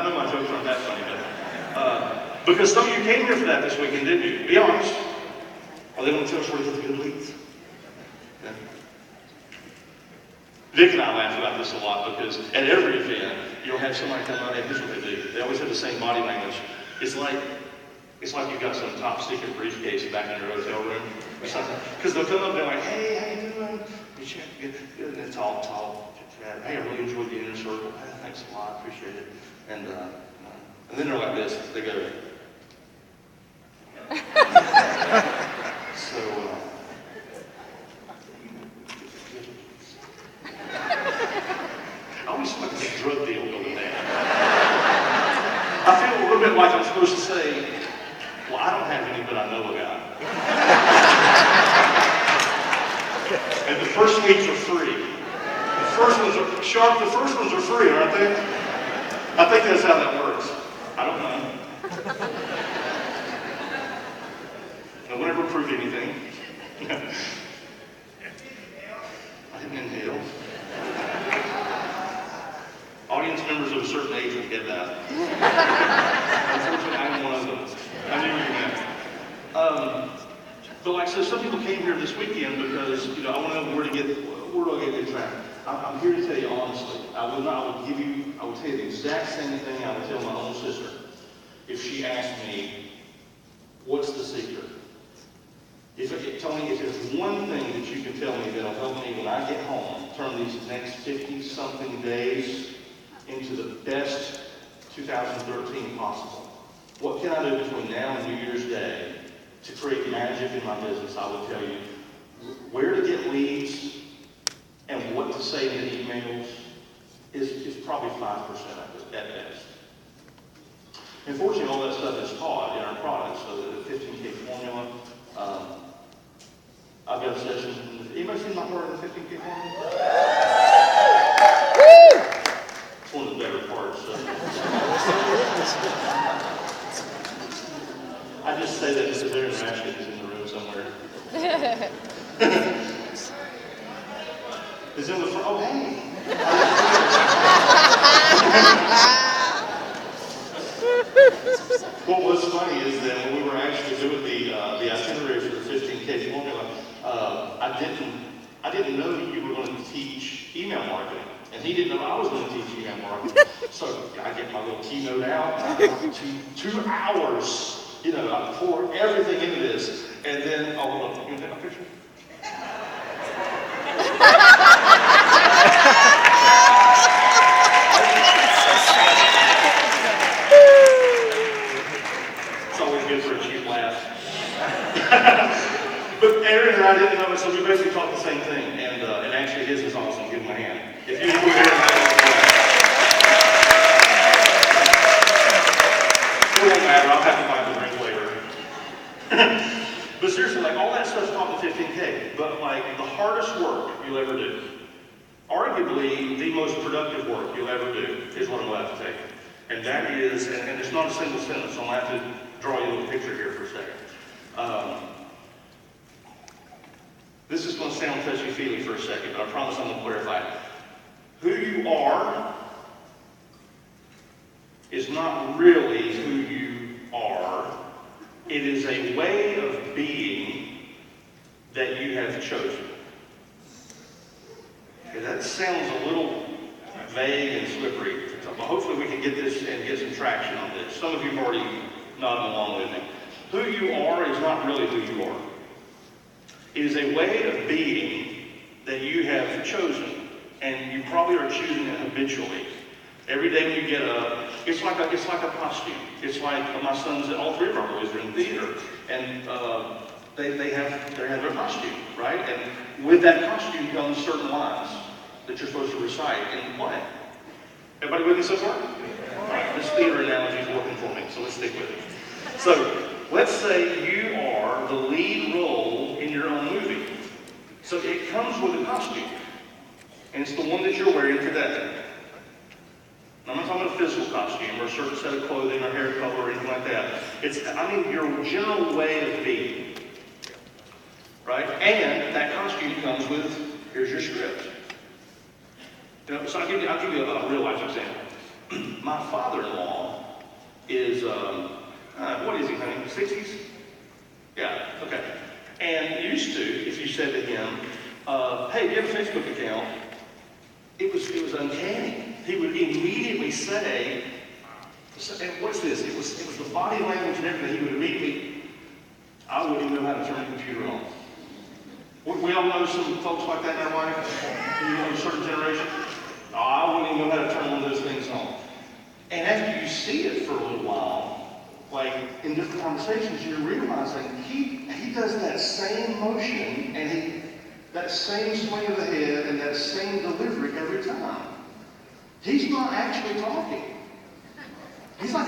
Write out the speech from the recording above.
know my jokes aren't that funny, but because some of you came here for that this weekend, didn't you? Be honest. Or they want to tell us where to get the good leads. Yeah. Vic and I laugh about this a lot because at every event, you'll have somebody come out and here's what they do. They always have the same body language. It's like you've got some top secret briefcase back in your hotel room or something. Because they'll come up and they're like, hey, how you doing? Good. And it's all chat. Hey, I really enjoyed the inner circle. Hey, thanks a lot, appreciate it. And then they're like this. They go. So. I always feel like it's a drug deal going down. I feel a little bit like I'm supposed to say, well, I don't have any, but I know a guy. And the first weeks are free. The first ones are sharp. The first ones are free, aren't they? I think that's how that works. I don't know. No one ever proved anything. I didn't inhale. Audience members of a certain age will get that. Unfortunately, I'm one of them. I knew you meant. But like I said, some people came here this weekend because, I want to know where do I get good traffic. I'm here to tell you honestly. I would tell you the exact same thing I would tell my own sister if she asked me, what's the secret? Tony, if there's one thing that you can tell me that'll help me when I get home, turn these next 50-something days into the best 2013 possible. What can I do between now and New Year's Day to create magic in my business? I would tell you where to get leads and what to say in the emails is probably 5% at best. Unfortunately, all that stuff is taught in our products, so the 15K formula. I've got a session. Anybody seen my part of the 15K formula? It's one of the better parts. I just say that because Aaron Rashid is in the room somewhere. Is in the front. Oh, hey. What was funny is that when we were actually doing the itinerary for the 15K formula, I didn't know that you were going to teach email marketing. And he didn't know I was going to teach email marketing. So I get my little keynote out, and I 2 hours, I pour everything into this, and then, you want to take my picture? It's always good for a cheap laugh. But Aaron and I didn't know it, so we basically taught the same thing, and actually his is awesome. Give him a hand. If you enjoy Aaron, it won't matter. I'll have to find the drink later. But seriously, all that stuff's taught in 15K. But the hardest work you'll ever do, arguably the most productive work you'll ever do, is what I'm about to take. And that is, and it's not a single sentence, so I'm going to have to draw you a little picture here for a second. This is going to sound touchy-feely for a second, but I promise I'm going to clarify it. Who you are is not really who you are. It is a way of being that you have chosen. Okay, that sounds a little vague and slippery, but hopefully we can get this and get some traction on this. Some of you have already nodded along with me. Who you are is not really who you are. It is a way of being that you have chosen, and you probably are choosing it habitually. Every day when you get up, it's like a costume. It's like my sons, all 3 of our boys are in theater, and they have their costume, right? And with that costume comes certain lines that you're supposed to recite and play. Everybody with me so far? All right, this theater analogy is working for me, so let's stick with it. So let's say you are the lead role in your own movie. So it comes with a costume, and it's the one that you're wearing today. I'm not talking about a physical costume or a certain set of clothing or hair color or anything like that. Your general way of being, right? And that costume comes with, here's your script. So I'll give you a real life example. My father-in-law is, what is he, honey, 60s? Yeah, okay. And used to, if you said to him, hey, do you have a Facebook account? It was uncanny. He would immediately say, and what's this? It was the body language and everything. He would immediately, I wouldn't even know how to turn the computer on. We all know some folks like that in our life, you know, a certain generation. Oh, I wouldn't even know how to turn one of those things on. And after you see it for a little while, like in different conversations, you're realizing he does that same motion and that same swing of the head and that same delivery every time. He's not actually talking. He's like